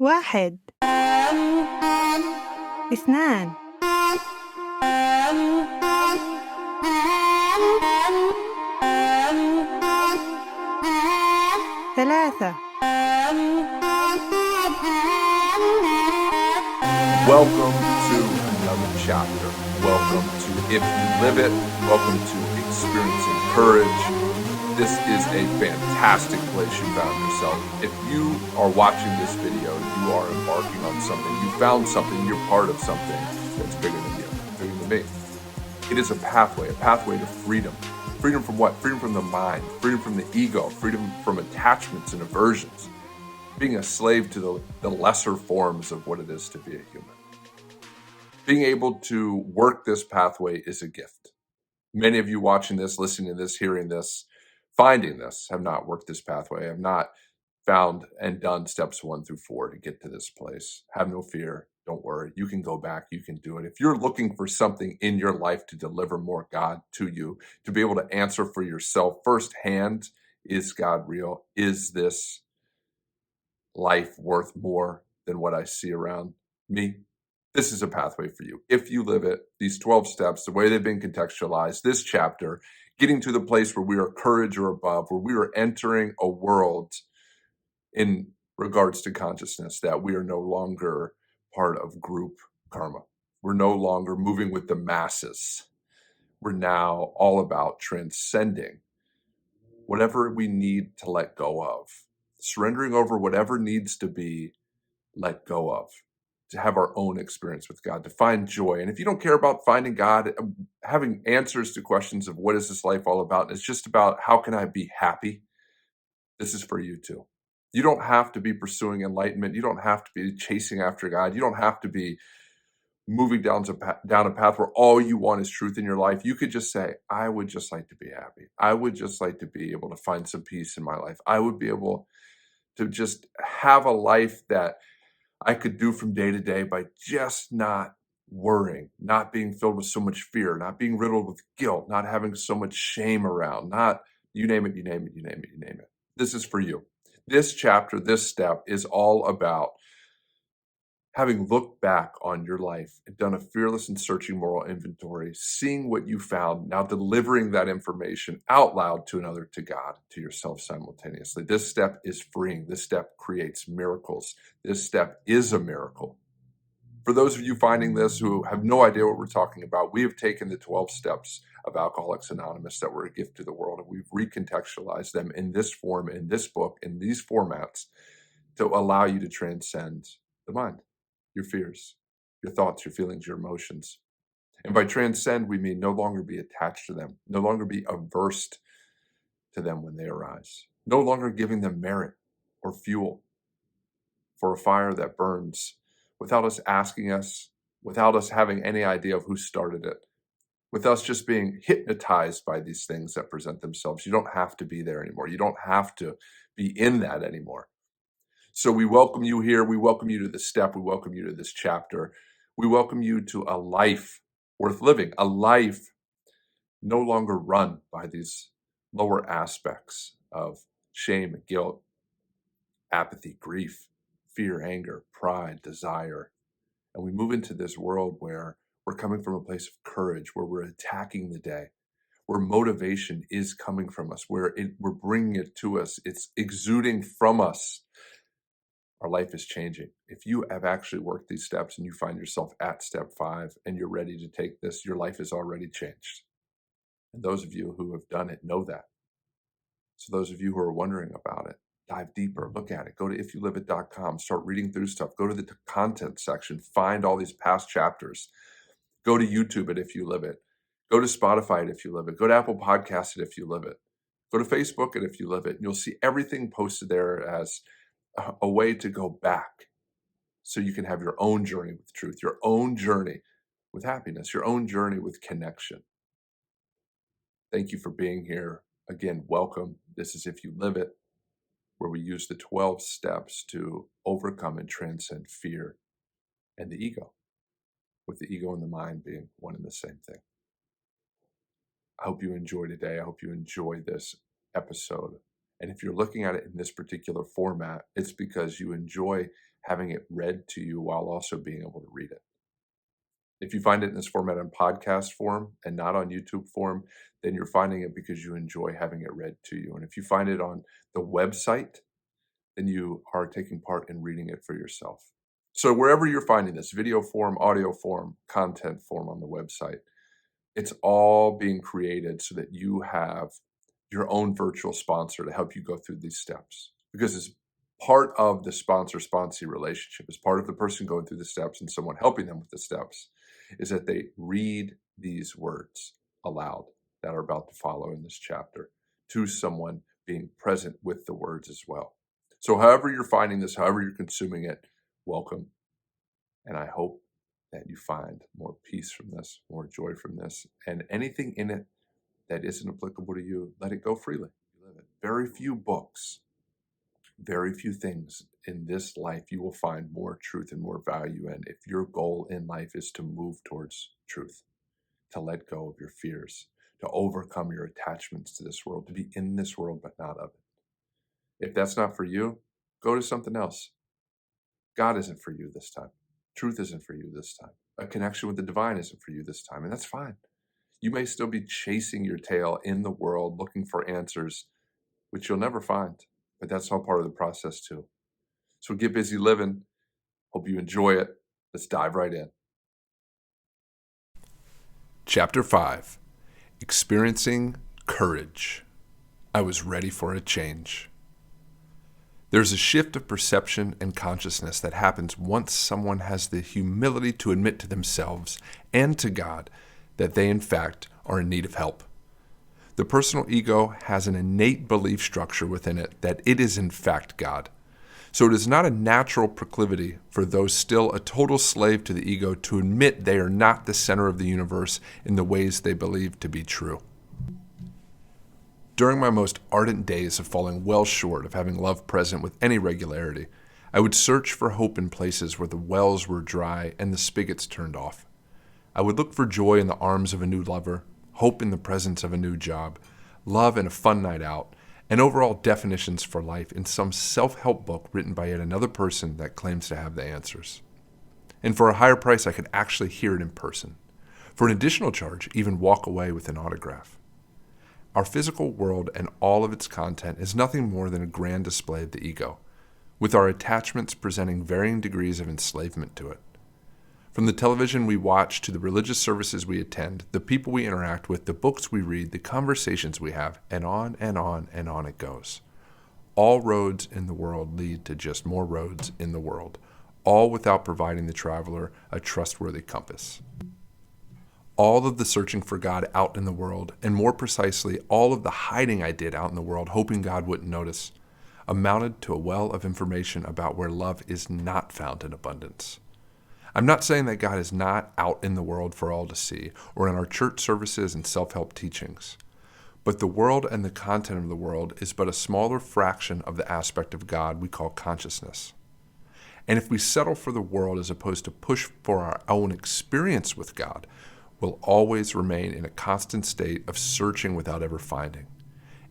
واحد، اثنان، ثلاثة. Welcome to another chapter. Welcome to If You Live It. Welcome to Experiencing Courage. This is a fantastic place you found yourself. If you are watching this video, you are embarking on something. You found something. You're part of something that's bigger than you, bigger than me. It is a pathway to freedom. Freedom from what? Freedom from the mind, freedom from the ego, freedom from attachments and aversions. Being a slave to the lesser forms of what it is to be a human. Being able to work this pathway is a gift. Many of you watching this, listening to this, hearing this, finding this, have not worked this pathway, have not found and done steps 1 through 4 to get to this place. Have no fear. Don't worry. You can go back. You can do it. If you're looking for something in your life to deliver more God to you, to be able to answer for yourself firsthand, is God real? Is this life worth more than what I see around me? This is a pathway for you. If you live it, these 12 steps, the way they've been contextualized, this chapter, getting to the place where we are courage or above, where we are entering a world in regards to consciousness, that we are no longer part of group karma. We're no longer moving with the masses. We're now all about transcending whatever we need to let go of, surrendering over whatever needs to be let go of, to have our own experience with God, to find joy. And if you don't care about finding God, having answers to questions of what is this life all about, it's just about how can I be happy, this is for you too. You don't have to be pursuing enlightenment. You don't have to be chasing after God. You don't have to be moving down a path where all you want is truth in your life. You could just say, I would just like to be happy. I would just like to be able to find some peace in my life. I would be able to just have a life that I could do from day to day by just not worrying, not being filled with so much fear, not being riddled with guilt, not having so much shame around, not you name it, you name it, you name it, you name it. This is for you. This chapter, this step is all about having looked back on your life and done a fearless and searching moral inventory, seeing what you found, now delivering that information out loud to another, to God, to yourself simultaneously. This step is freeing. This step creates miracles. This step is a miracle. For those of you finding this who have no idea what we're talking about, we have taken the 12 steps of Alcoholics Anonymous that were a gift to the world, and we've recontextualized them in this form, in this book, in these formats, to allow you to transcend the mind, your fears, your thoughts, your feelings, your emotions. And by transcend, we mean no longer be attached to them, no longer be averse to them when they arise, no longer giving them merit or fuel for a fire that burns without us asking us, without us having any idea of who started it, with us just being hypnotized by these things that present themselves. You don't have to be there anymore. You don't have to be in that anymore. So we welcome you here. We welcome you to this step. We welcome you to this chapter. We welcome you to a life worth living, a life no longer run by these lower aspects of shame, guilt, apathy, grief, fear, anger, pride, desire. And we move into this world where we're coming from a place of courage, where we're attacking the day, where motivation is coming from us, where we're bringing it to us. It's exuding from us. Our life is changing. If you have actually worked these steps and you find yourself at step 5 and you're ready to take this, your life is already changed. And those of you who have done it know that. So those of you who are wondering about it, dive deeper, look at it. Go to ifyouliveit.com, start reading through stuff. Go to the content section, find all these past chapters. Go to YouTube at If You Live It. Go to Spotify at If You Live It. Go to Apple Podcasts at If You Live It. Go to Facebook at If You Live It. And you'll see everything posted there as a way to go back so you can have your own journey with truth, your own journey with happiness, your own journey with connection. Thank you for being here. Again, welcome. This is If You Live It, where we use the 12 steps to overcome and transcend fear and the ego, with the ego and the mind being one and the same thing. I hope you enjoy today. I hope you enjoy this episode. And if you're looking at it in this particular format, it's because you enjoy having it read to you while also being able to read it. If you find it in this format in podcast form and not on YouTube form, then you're finding it because you enjoy having it read to you. And if you find it on the website, then you are taking part in reading it for yourself. So wherever you're finding this, video form, audio form, content form on the website, it's all being created so that you have your own virtual sponsor to help you go through these steps. Because it's part of the sponsor-sponsee relationship, as part of the person going through the steps and someone helping them with the steps, is that they read these words aloud that are about to follow in this chapter to someone being present with the words as well. So however you're finding this, however you're consuming it, welcome. And I hope that you find more peace from this, more joy from this, and anything in it that isn't applicable to you, let it go freely. Very few books, very few things in this life you will find more truth and more value in if your goal in life is to move towards truth, to let go of your fears, to overcome your attachments to this world, to be in this world but not of it. If that's not for you, go to something else. God isn't for you this time. Truth isn't for you this time. A connection with the divine isn't for you this time, and that's fine. You may still be chasing your tail in the world, looking for answers, which you'll never find, but that's all part of the process too. So get busy living. Hope you enjoy it. Let's dive right in. Chapter 5, Experiencing Courage. I was ready for a change. There's a shift of perception and consciousness that happens once someone has the humility to admit to themselves and to God that they, in fact, are in need of help. The personal ego has an innate belief structure within it that it is, in fact, God. So it is not a natural proclivity for those still a total slave to the ego to admit they are not the center of the universe in the ways they believe to be true. During my most ardent days of falling well short of having love present with any regularity, I would search for hope in places where the wells were dry and the spigots turned off. I would look for joy in the arms of a new lover, hope in the presence of a new job, love in a fun night out, and overall definitions for life in some self-help book written by yet another person that claims to have the answers. And for a higher price, I could actually hear it in person. For an additional charge, even walk away with an autograph. Our physical world and all of its content is nothing more than a grand display of the ego, with our attachments presenting varying degrees of enslavement to it. From the television we watch to the religious services we attend, the people we interact with, the books we read, the conversations we have, and on and on and on it goes. All roads in the world lead to just more roads in the world, all without providing the traveler a trustworthy compass. All of the searching for God out in the world, and more precisely, all of the hiding I did out in the world, hoping God wouldn't notice, amounted to a well of information about where love is not found in abundance. I'm not saying that God is not out in the world for all to see, or in our church services and self-help teachings. But the world and the content of the world is but a smaller fraction of the aspect of God we call consciousness. And if we settle for the world as opposed to push for our own experience with God, will always remain in a constant state of searching without ever finding.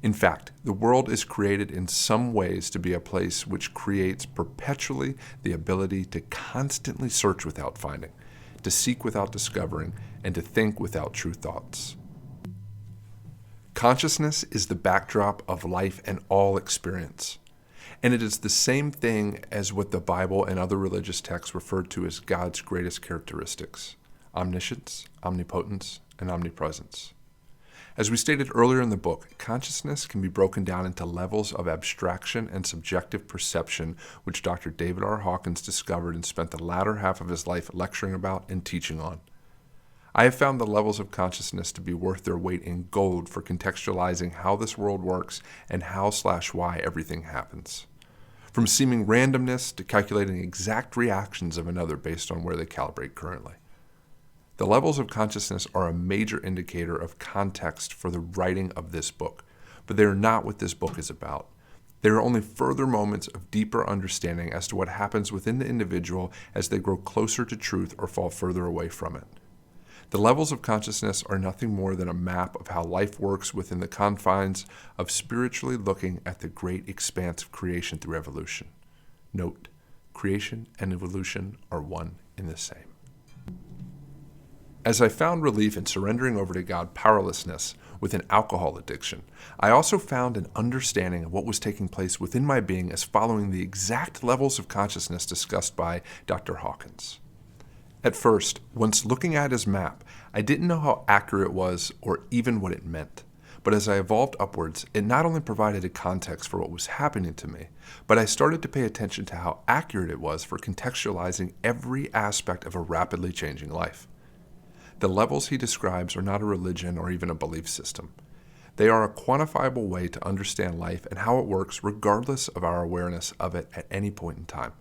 In fact, the world is created in some ways to be a place which creates perpetually the ability to constantly search without finding, to seek without discovering, and to think without true thoughts. Consciousness is the backdrop of life and all experience. And it is the same thing as what the Bible and other religious texts refer to as God's greatest characteristics: omniscience, omnipotence, and omnipresence. As we stated earlier in the book, consciousness can be broken down into levels of abstraction and subjective perception, which Dr. David R. Hawkins discovered and spent the latter half of his life lecturing about and teaching on. I have found the levels of consciousness to be worth their weight in gold for contextualizing how this world works and how/why everything happens. From seeming randomness to calculating exact reactions of another based on where they calibrate currently. The levels of consciousness are a major indicator of context for the writing of this book, but they are not what this book is about. They are only further moments of deeper understanding as to what happens within the individual as they grow closer to truth or fall further away from it. The levels of consciousness are nothing more than a map of how life works within the confines of spiritually looking at the great expanse of creation through evolution. Note, creation and evolution are one and the same. As I found relief in surrendering over to God powerlessness with an alcohol addiction, I also found an understanding of what was taking place within my being as following the exact levels of consciousness discussed by Dr. Hawkins. At first, once looking at his map, I didn't know how accurate it was or even what it meant. But as I evolved upwards, it not only provided a context for what was happening to me, but I started to pay attention to how accurate it was for contextualizing every aspect of a rapidly changing life. The levels he describes are not a religion or even a belief system. They are a quantifiable way to understand life and how it works regardless of our awareness of it at any point in time.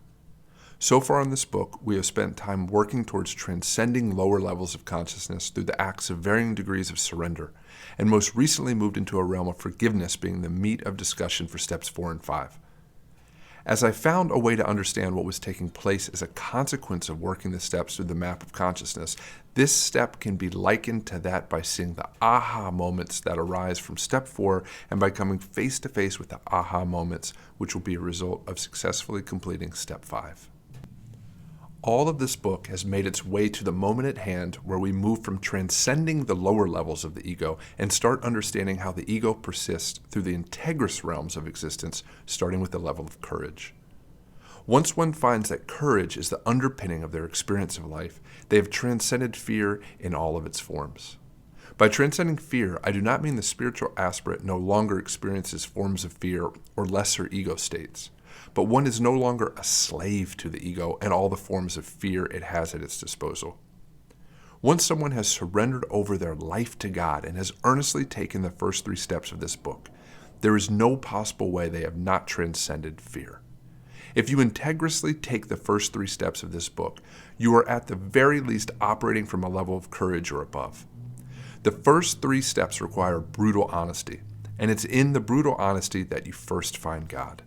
So far in this book, we have spent time working towards transcending lower levels of consciousness through the acts of varying degrees of surrender, and most recently moved into a realm of forgiveness being the meat of discussion for steps 4 and 5. As I found a way to understand what was taking place as a consequence of working the steps through the map of consciousness, this step can be likened to that by seeing the aha moments that arise from step 4 and by coming face to face with the aha moments, which will be a result of successfully completing step 5. All of this book has made its way to the moment at hand where we move from transcending the lower levels of the ego and start understanding how the ego persists through the integrous realms of existence, starting with the level of courage. Once one finds that courage is the underpinning of their experience of life, they have transcended fear in all of its forms. By transcending fear, I do not mean the spiritual aspirant no longer experiences forms of fear or lesser ego states, but one is no longer a slave to the ego and all the forms of fear it has at its disposal. Once someone has surrendered over their life to God and has earnestly taken the first 3 steps of this book, there is no possible way they have not transcended fear. If you integrously take the first 3 steps of this book, you are at the very least operating from a level of courage or above. The first 3 steps require brutal honesty, and it's in the brutal honesty that you first find God.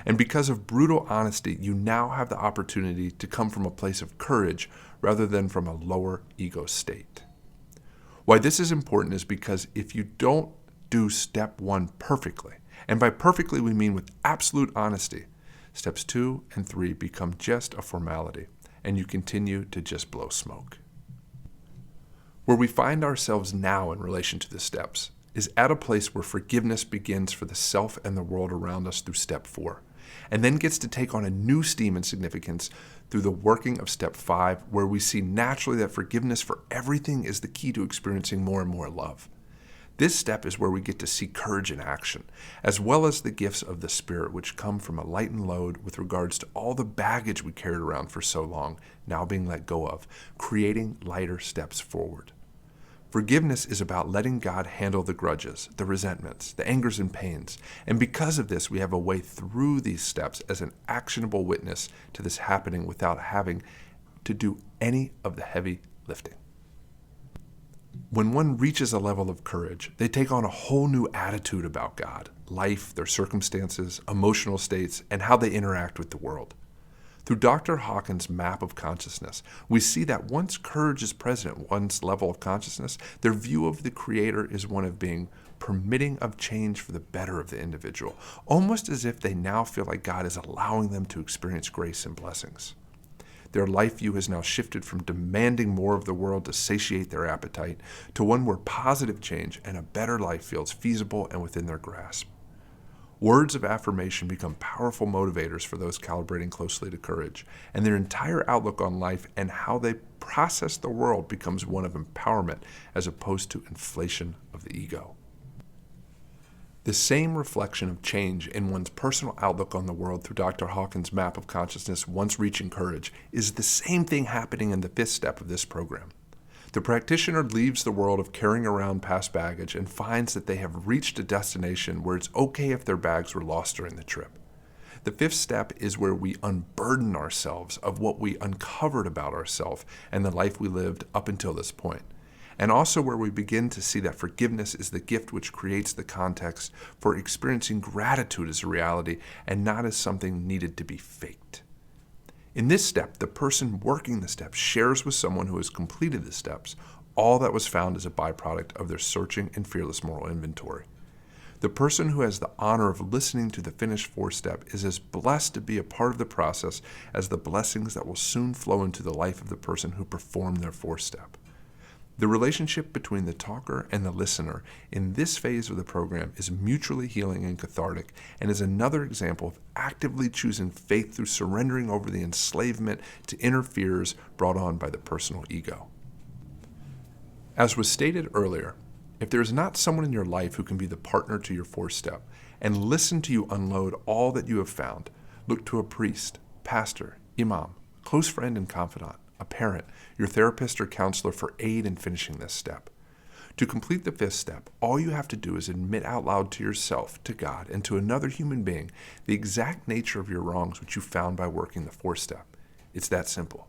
And because of brutal honesty, you now have the opportunity to come from a place of courage rather than from a lower ego state. Why this is important is because if you don't do step 1 perfectly, and by perfectly we mean with absolute honesty, steps 2 and 3 become just a formality, and you continue to just blow smoke. Where we find ourselves now in relation to the steps is at a place where forgiveness begins for the self and the world around us through step 4, and then gets to take on a new steam and significance through the working of step 5, where we see naturally that forgiveness for everything is the key to experiencing more and more love. This step is where we get to see courage in action, as well as the gifts of the Spirit which come from a lightened load with regards to all the baggage we carried around for so long, now being let go of, creating lighter steps forward. Forgiveness is about letting God handle the grudges, the resentments, the angers and pains, and because of this, we have a way through these steps as an actionable witness to this happening without having to do any of the heavy lifting. When one reaches a level of courage, they take on a whole new attitude about God, life, their circumstances, emotional states, and how they interact with the world. Through Dr. Hawkins' map of consciousness, we see that once courage is present at one's level of consciousness, their view of the Creator is one of being permitting of change for the better of the individual, almost as if they now feel like God is allowing them to experience grace and blessings. Their life view has now shifted from demanding more of the world to satiate their appetite to one where positive change and a better life feels feasible and within their grasp. Words of affirmation become powerful motivators for those calibrating closely to courage, and their entire outlook on life and how they process the world becomes one of empowerment as opposed to inflation of the ego. The same reflection of change in one's personal outlook on the world through Dr. Hawkins' map of consciousness once reaching courage is the same thing happening in the 5th step of this program. The practitioner leaves the world of carrying around past baggage and finds that they have reached a destination where it's okay if their bags were lost during the trip. The 5th step is where we unburden ourselves of what we uncovered about ourselves and the life we lived up until this point, and also where we begin to see that forgiveness is the gift which creates the context for experiencing gratitude as a reality and not as something needed to be faked. In this step, the person working the steps shares with someone who has completed the steps all that was found as a byproduct of their searching and fearless moral inventory. The person who has the honor of listening to the finished 4-step is as blessed to be a part of the process as the blessings that will soon flow into the life of the person who performed their 4-step. The relationship between the talker and the listener in this phase of the program is mutually healing and cathartic, and is another example of actively choosing faith through surrendering over the enslavement to inner fears brought on by the personal ego. As was stated earlier, if there is not someone in your life who can be the partner to your 4-step and listen to you unload all that you have found, look to a priest, pastor, imam, close friend and confidant, a parent, your therapist or counselor for aid in finishing this step. To complete the 5th step, all you have to do is admit out loud to yourself, to God, and to another human being the exact nature of your wrongs which you found by working the 4-step. It's that simple.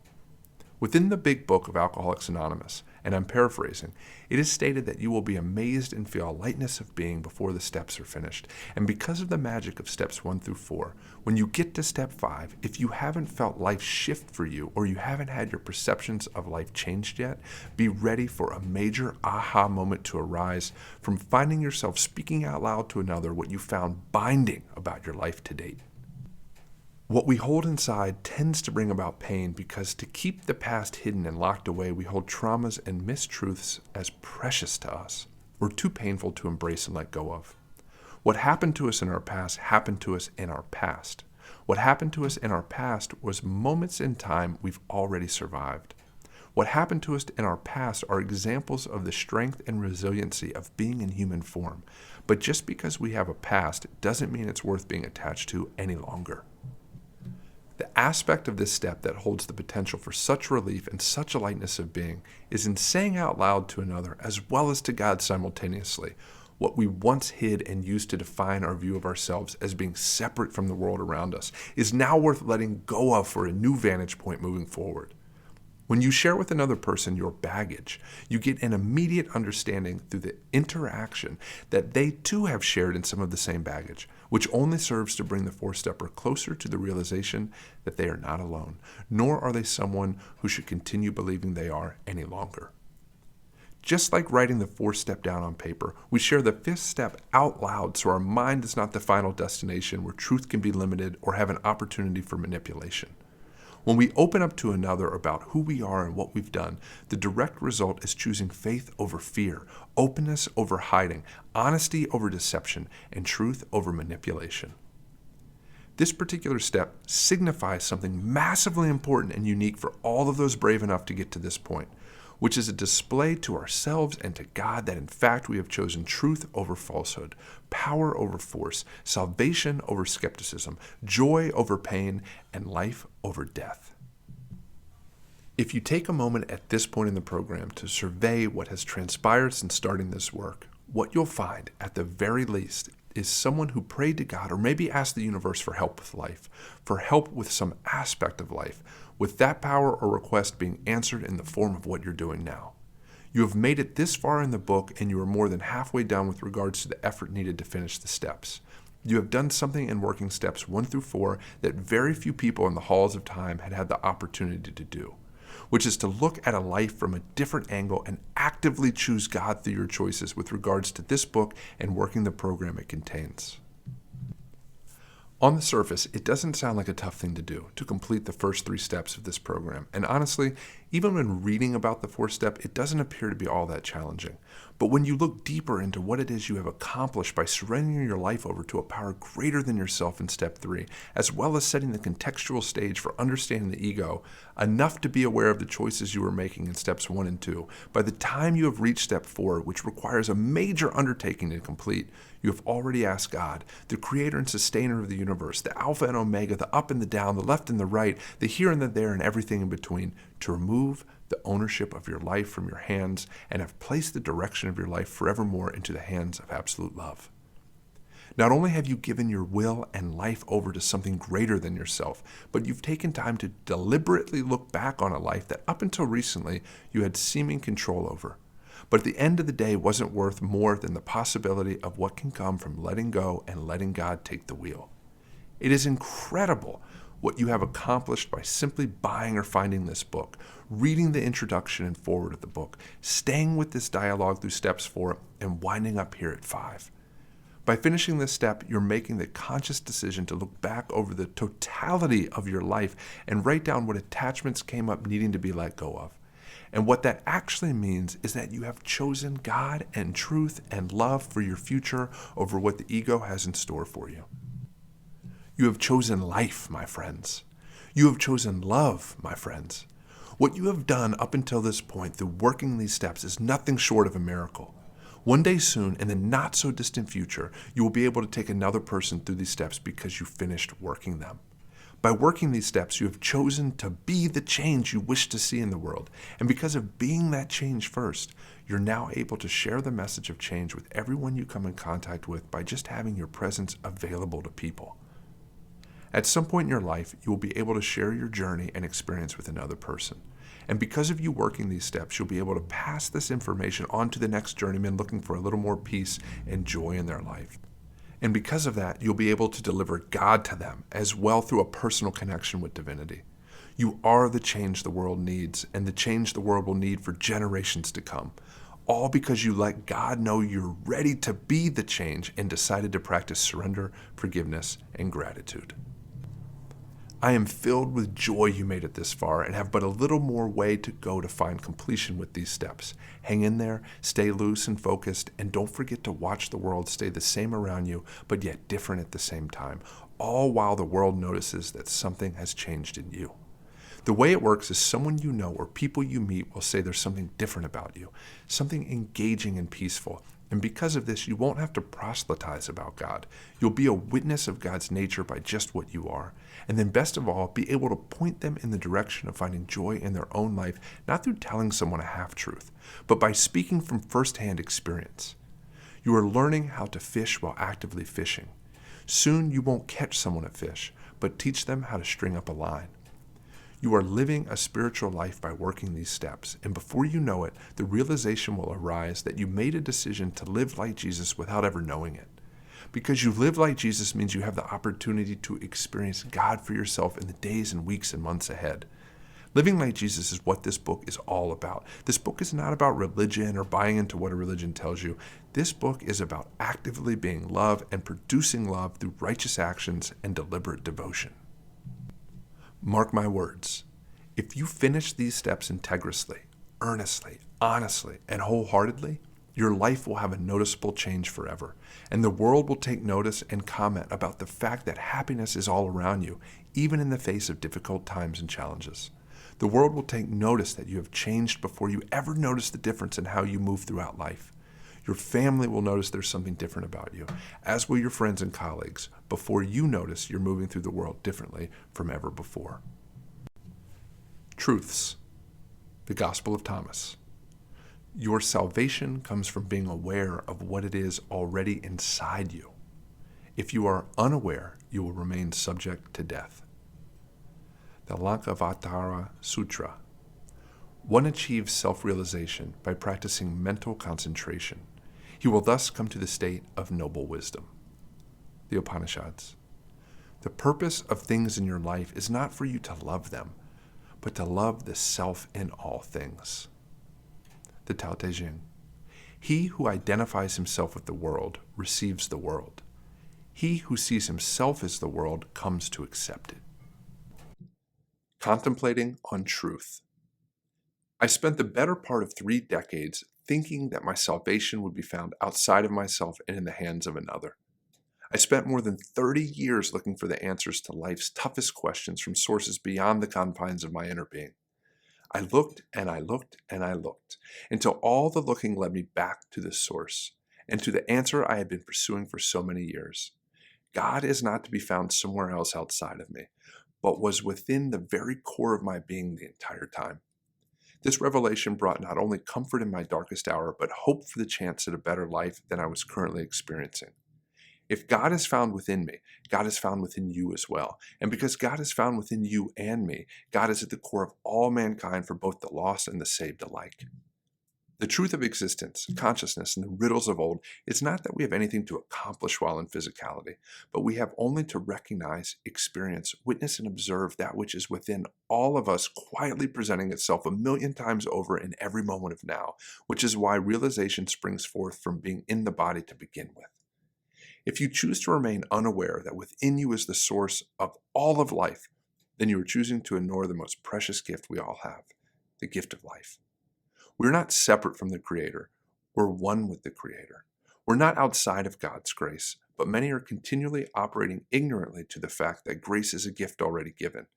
Within the big book of Alcoholics Anonymous, and I'm paraphrasing, it is stated that you will be amazed and feel a lightness of being before the steps are finished. And because of the magic of steps 1 through 4, when you get to step 5, if you haven't felt life shift for you or you haven't had your perceptions of life changed yet, be ready for a major aha moment to arise from finding yourself speaking out loud to another what you found binding about your life to date. What we hold inside tends to bring about pain because to keep the past hidden and locked away, we hold traumas and mistruths as precious to us, or too painful to embrace and let go of. What happened to us in our past happened to us in our past. What happened to us in our past was moments in time we've already survived. What happened to us in our past are examples of the strength and resiliency of being in human form. But just because we have a past doesn't mean it's worth being attached to any longer. The aspect of this step that holds the potential for such relief and such a lightness of being is in saying out loud to another as well as to God simultaneously what we once hid and used to define our view of ourselves as being separate from the world around us is now worth letting go of for a new vantage point moving forward. When you share with another person your baggage, you get an immediate understanding through the interaction that they too have shared in some of the same baggage, which only serves to bring the 4-stepper closer to the realization that they are not alone, nor are they someone who should continue believing they are any longer. Just like writing the 4-step down on paper, we share the 5th step out loud so our mind is not the final destination where truth can be limited or have an opportunity for manipulation. When we open up to another about who we are and what we've done, the direct result is choosing faith over fear, openness over hiding, honesty over deception, and truth over manipulation. This particular step signifies something massively important and unique for all of those brave enough to get to this point, which is a display to ourselves and to God that in fact we have chosen truth over falsehood, power over force, salvation over skepticism, joy over pain, and life over death. If you take a moment at this point in the program to survey what has transpired since starting this work, what you'll find, at the very least, is someone who prayed to God or maybe asked the universe for help with life, for help with some aspect of life, with that power or request being answered in the form of what you're doing now. You have made it this far in the book and you are more than halfway done with regards to the effort needed to finish the steps. You have done something in working steps 1 through 4 that very few people in the halls of time had the opportunity to do, which is to look at a life from a different angle and actively choose God through your choices with regards to this book and working the program it contains. On the surface, it doesn't sound like a tough thing to do, to complete the first 3 steps of this program. And honestly, even when reading about the 4th step, it doesn't appear to be all that challenging. But when you look deeper into what it is you have accomplished by surrendering your life over to a power greater than yourself in step 3, as well as setting the contextual stage for understanding the ego, enough to be aware of the choices you are making in steps 1 and 2, by the time you have reached step 4, which requires a major undertaking to complete, you have already asked God, the creator and sustainer of the universe, the Alpha and Omega, the up and the down, the left and the right, the here and the there, and everything in between, to remove the ownership of your life from your hands and have placed the direction of your life forevermore into the hands of absolute love. Not only have you given your will and life over to something greater than yourself, but you've taken time to deliberately look back on a life that up until recently you had seeming control over, but at the end of the day wasn't worth more than the possibility of what can come from letting go and letting God take the wheel. It is incredible what you have accomplished by simply buying or finding this book, reading the introduction and forward of the book, staying with this dialogue through steps 4, and winding up here at 5. By finishing this step, you're making the conscious decision to look back over the totality of your life and write down what attachments came up needing to be let go of. And what that actually means is that you have chosen God and truth and love for your future over what the ego has in store for you. You have chosen life, my friends. You have chosen love, my friends. What you have done up until this point through working these steps is nothing short of a miracle. One day soon, in the not so distant future, you will be able to take another person through these steps because you finished working them. By working these steps, you have chosen to be the change you wish to see in the world. And because of being that change first, you're now able to share the message of change with everyone you come in contact with by just having your presence available to people. At some point in your life, you will be able to share your journey and experience with another person. And because of you working these steps, you'll be able to pass this information on to the next journeyman looking for a little more peace and joy in their life. And because of that, you'll be able to deliver God to them as well through a personal connection with divinity. You are the change the world needs, and the change the world will need for generations to come. All because you let God know you're ready to be the change and decided to practice surrender, forgiveness, and gratitude. I am filled with joy you made it this far and have but a little more way to go to find completion with these steps. Hang in there, stay loose and focused, and don't forget to watch the world stay the same around you, but yet different at the same time, all while the world notices that something has changed in you. The way it works is someone you know or people you meet will say there's something different about you, something engaging and peaceful. And because of this, you won't have to proselytize about God. You'll be a witness of God's nature by just what you are. And then best of all, be able to point them in the direction of finding joy in their own life, not through telling someone a half-truth, but by speaking from firsthand experience. You are learning how to fish while actively fishing. Soon you won't catch someone a fish, but teach them how to string up a line. You are living a spiritual life by working these steps, and before you know it, the realization will arise that you made a decision to live like Jesus without ever knowing it. Because you live like Jesus means you have the opportunity to experience God for yourself in the days and weeks and months ahead. Living like Jesus is what this book is all about. This book is not about religion or buying into what a religion tells you. This book is about actively being love and producing love through righteous actions and deliberate devotion. Mark my words, if you finish these steps integriously, earnestly, honestly, and wholeheartedly, your life will have a noticeable change forever, and the world will take notice and comment about the fact that happiness is all around you, even in the face of difficult times and challenges. The world will take notice that you have changed before you ever notice the difference in how you move throughout life. Your family will notice there's something different about you, as will your friends and colleagues, before you notice you're moving through the world differently from ever before. Truths. The Gospel of Thomas. Your salvation comes from being aware of what it is already inside you. If you are unaware, you will remain subject to death. The Lankavatara Sutra. One achieves self-realization by practicing mental concentration. He will thus come to the state of noble wisdom. The Upanishads. The purpose of things in your life is not for you to love them, but to love the self in all things. The Tao Te Ching. He who identifies himself with the world receives the world. He who sees himself as the world comes to accept it. Contemplating on truth. I spent the better part of 3 decades thinking that my salvation would be found outside of myself and in the hands of another. I spent more than 30 years looking for the answers to life's toughest questions from sources beyond the confines of my inner being. I looked and I looked and I looked until all the looking led me back to the source and to the answer I had been pursuing for so many years. God is not to be found somewhere else outside of me, but was within the very core of my being the entire time. This revelation brought not only comfort in my darkest hour, but hope for the chance at a better life than I was currently experiencing. If God is found within me, God is found within you as well. And because God is found within you and me, God is at the core of all mankind for both the lost and the saved alike. The truth of existence, consciousness, and the riddles of old is not that we have anything to accomplish while in physicality, but we have only to recognize, experience, witness, and observe that which is within all of us quietly presenting itself 1,000,000 times over in every moment of now, which is why realization springs forth from being in the body to begin with. If you choose to remain unaware that within you is the source of all of life, then you are choosing to ignore the most precious gift we all have, the gift of life. We're not separate from the Creator. We're one with the Creator. We're not outside of God's grace, but many are continually operating ignorantly to the fact that grace is a gift already given,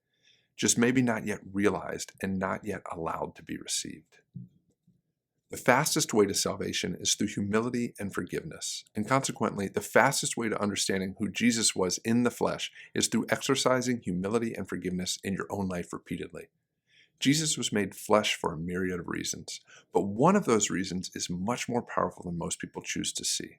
just maybe not yet realized and not yet allowed to be received. The fastest way to salvation is through humility and forgiveness, and consequently, the fastest way to understanding who Jesus was in the flesh is through exercising humility and forgiveness in your own life repeatedly. Jesus was made flesh for a myriad of reasons, but one of those reasons is much more powerful than most people choose to see.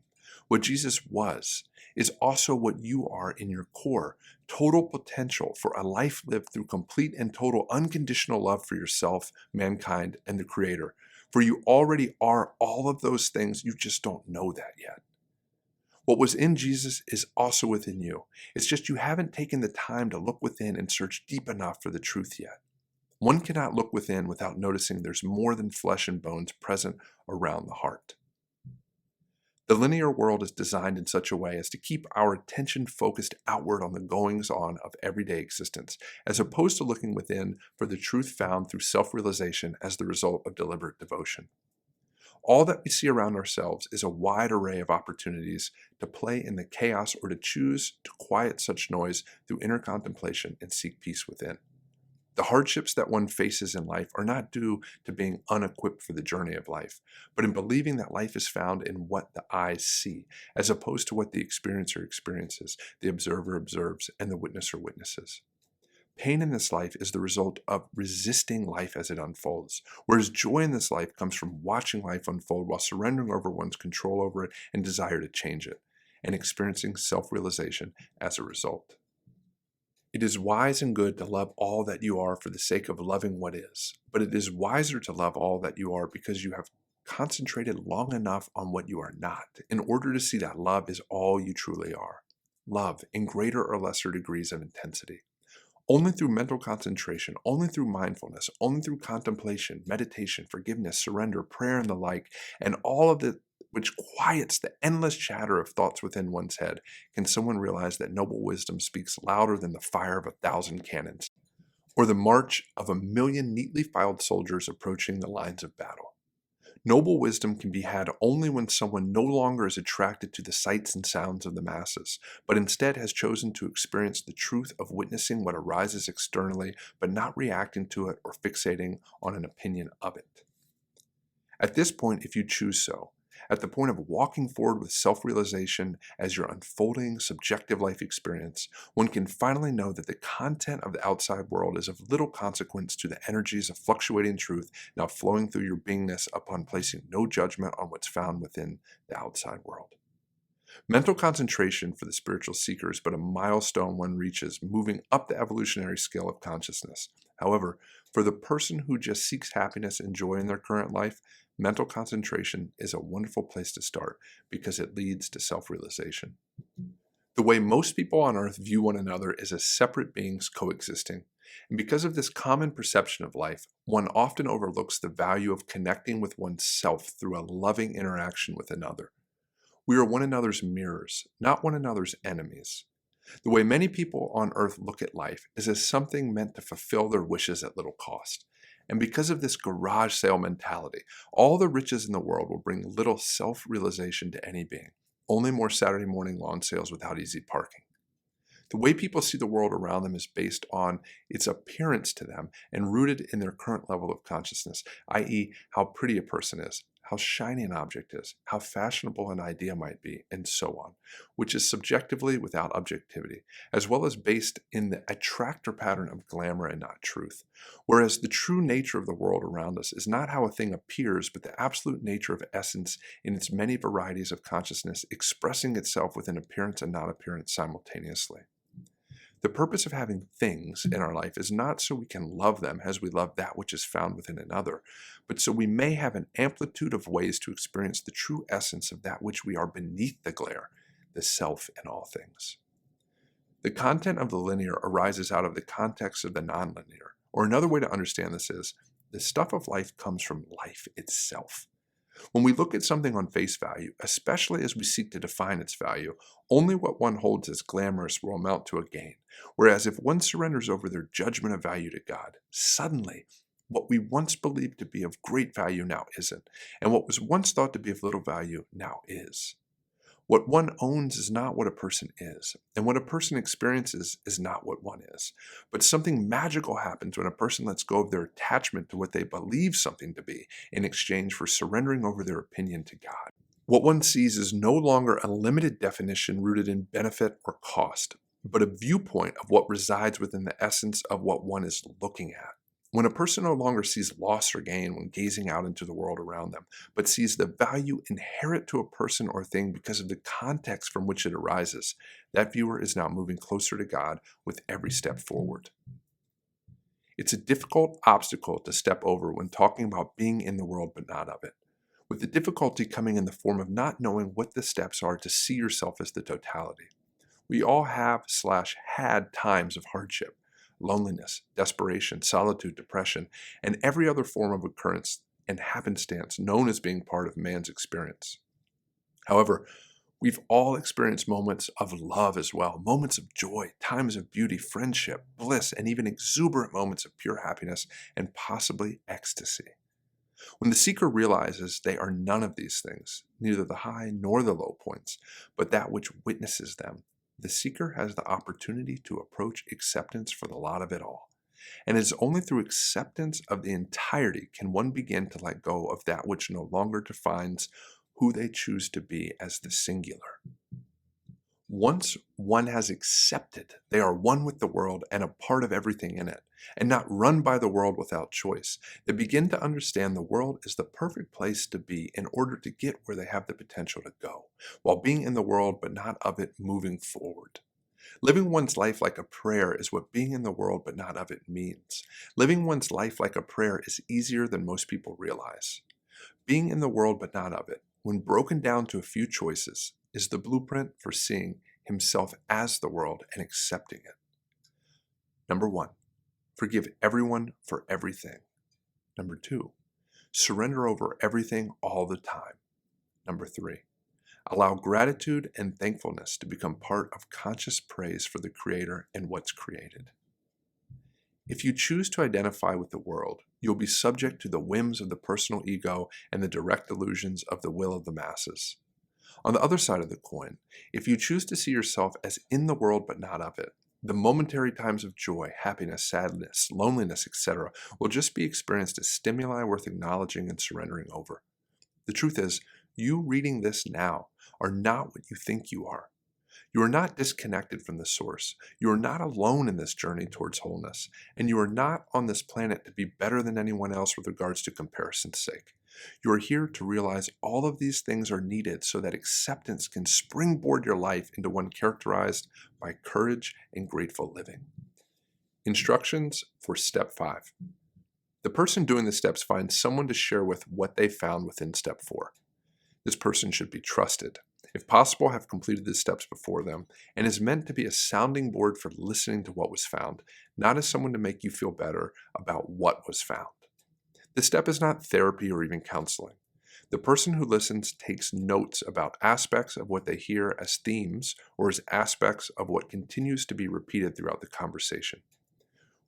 What Jesus was is also what you are in your core, total potential for a life lived through complete and total unconditional love for yourself, mankind, and the Creator. For you already are all of those things, you just don't know that yet. What was in Jesus is also within you. It's just you haven't taken the time to look within and search deep enough for the truth yet. One cannot look within without noticing there's more than flesh and bones present around the heart. The linear world is designed in such a way as to keep our attention focused outward on the goings-on of everyday existence, as opposed to looking within for the truth found through self-realization as the result of deliberate devotion. All that we see around ourselves is a wide array of opportunities to play in the chaos or to choose to quiet such noise through inner contemplation and seek peace within. The hardships that one faces in life are not due to being unequipped for the journey of life, but in believing that life is found in what the eyes see, as opposed to what the experiencer experiences, the observer observes, and the witnesser witnesses. Pain in this life is the result of resisting life as it unfolds, whereas joy in this life comes from watching life unfold while surrendering over one's control over it and desire to change it, and experiencing self-realization as a result. It is wise and good to love all that you are for the sake of loving what is, but it is wiser to love all that you are because you have concentrated long enough on what you are not in order to see that love is all you truly are. Love in greater or lesser degrees of intensity. Only through mental concentration, only through mindfulness, only through contemplation, meditation, forgiveness, surrender, prayer, and the like, and all of it which quiets the endless chatter of thoughts within one's head, can someone realize that noble wisdom speaks louder than the fire of 1,000 cannons, or the march of 1,000,000 neatly filed soldiers approaching the lines of battle. Noble wisdom can be had only when someone no longer is attracted to the sights and sounds of the masses, but instead has chosen to experience the truth of witnessing what arises externally, but not reacting to it or fixating on an opinion of it. At this point, if you choose so, at the point of walking forward with self-realization as your unfolding subjective life experience, one can finally know that the content of the outside world is of little consequence to the energies of fluctuating truth now flowing through your beingness upon placing no judgment on what's found within the outside world. Mental concentration for the spiritual seeker is but a milestone one reaches moving up the evolutionary scale of consciousness. However, for the person who just seeks happiness and joy in their current life, mental concentration is a wonderful place to start because it leads to self-realization. The way most people on earth view one another is as separate beings coexisting. And because of this common perception of life, one often overlooks the value of connecting with oneself through a loving interaction with another. We are one another's mirrors, not one another's enemies. The way many people on earth look at life is as something meant to fulfill their wishes at little cost. And because of this garage sale mentality, all the riches in the world will bring little self-realization to any being. Only more Saturday morning lawn sales without easy parking. The way people see the world around them is based on its appearance to them and rooted in their current level of consciousness, i.e., how pretty a person is, how shiny an object is, how fashionable an idea might be, and so on, which is subjectively without objectivity, as well as based in the attractor pattern of glamour and not truth. Whereas the true nature of the world around us is not how a thing appears, but the absolute nature of essence in its many varieties of consciousness expressing itself within appearance and not appearance simultaneously. The purpose of having things in our life is not so we can love them as we love that which is found within another, but so we may have an amplitude of ways to experience the true essence of that which we are beneath the glare, the self in all things. The content of the linear arises out of the context of the nonlinear, or another way to understand this is, the stuff of life comes from life itself. When we look at something on face value, especially as we seek to define its value, only what one holds as glamorous will amount to a gain. Whereas if one surrenders over their judgment of value to God, suddenly what we once believed to be of great value now isn't, and what was once thought to be of little value now is. What one owns is not what a person is, and what a person experiences is not what one is. But something magical happens when a person lets go of their attachment to what they believe something to be in exchange for surrendering over their opinion to God. What one sees is no longer a limited definition rooted in benefit or cost, but a viewpoint of what resides within the essence of what one is looking at. When a person no longer sees loss or gain when gazing out into the world around them, but sees the value inherent to a person or thing because of the context from which it arises, that viewer is now moving closer to God with every step forward. It's a difficult obstacle to step over when talking about being in the world but not of it, with the difficulty coming in the form of not knowing what the steps are to see yourself as the totality. We all have/had times of hardship, loneliness, desperation, solitude, depression, and every other form of occurrence and happenstance known as being part of man's experience. However, we've all experienced moments of love as well, moments of joy, times of beauty, friendship, bliss, and even exuberant moments of pure happiness and possibly ecstasy. When the seeker realizes they are none of these things, neither the high nor the low points, but that which witnesses them, the seeker has the opportunity to approach acceptance for the lot of it all. And it is only through acceptance of the entirety can one begin to let go of that which no longer defines who they choose to be as the singular. Once one has accepted they are one with the world and a part of everything in it, and not run by the world without choice, they begin to understand the world is the perfect place to be in order to get where they have the potential to go, while being in the world but not of it moving forward. Living one's life like a prayer is what being in the world but not of it means. Living one's life like a prayer is easier than most people realize. Being in the world but not of it, when broken down to a few choices, is the blueprint for seeing himself as the world and accepting it. Number 1, forgive everyone for everything. Number 2, surrender over everything all the time. Number 3, allow gratitude and thankfulness to become part of conscious praise for the Creator and what's created. If you choose to identify with the world, you'll be subject to the whims of the personal ego and the direct illusions of the will of the masses. On the other side of the coin, if you choose to see yourself as in the world but not of it, the momentary times of joy, happiness, sadness, loneliness, etc. will just be experienced as stimuli worth acknowledging and surrendering over. The truth is, you reading this now are not what you think you are. You are not disconnected from the source. You are not alone in this journey towards wholeness, and you are not on this planet to be better than anyone else with regards to comparison's sake. You are here to realize all of these things are needed so that acceptance can springboard your life into one characterized by courage and grateful living. Instructions for Step 5. The person doing the steps finds someone to share with what they found within Step 4. This person should be trusted, if possible have completed the steps before them, and is meant to be a sounding board for listening to what was found, not as someone to make you feel better about what was found. This step is not therapy or even counseling. The person who listens takes notes about aspects of what they hear as themes or as aspects of what continues to be repeated throughout the conversation.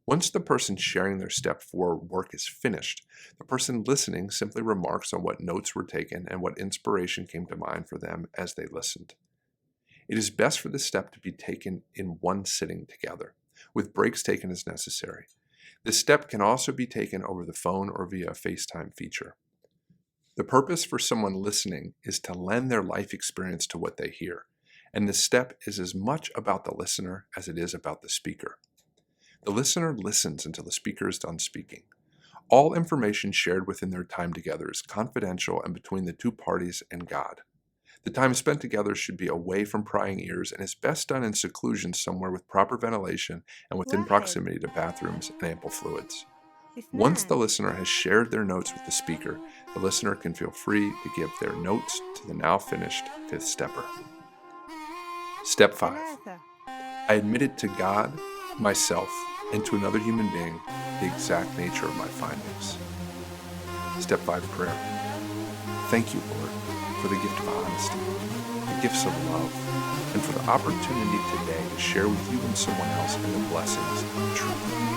Once the person sharing their Step 4 work is finished, the person listening simply remarks on what notes were taken and what inspiration came to mind for them as they listened. It is best for this step to be taken in one sitting together, with breaks taken as necessary. This step can also be taken over the phone or via a FaceTime feature. The purpose for someone listening is to lend their life experience to what they hear, and this step is as much about the listener as it is about the speaker. The listener listens until the speaker is done speaking. All information shared within their time together is confidential and between the two parties and God. The time spent together should be away from prying ears and is best done in seclusion somewhere with proper ventilation and within proximity to bathrooms and ample fluids. Once the listener has shared their notes with the speaker, the listener can feel free to give their notes to the now finished fifth stepper. Step 5. I admitted to God, myself, and to another human being the exact nature of my findings. Step 5 prayer. Thank you, Lord, for the gift of honesty, the gifts of love, and for the opportunity today to share with you and someone else in the blessings of truth.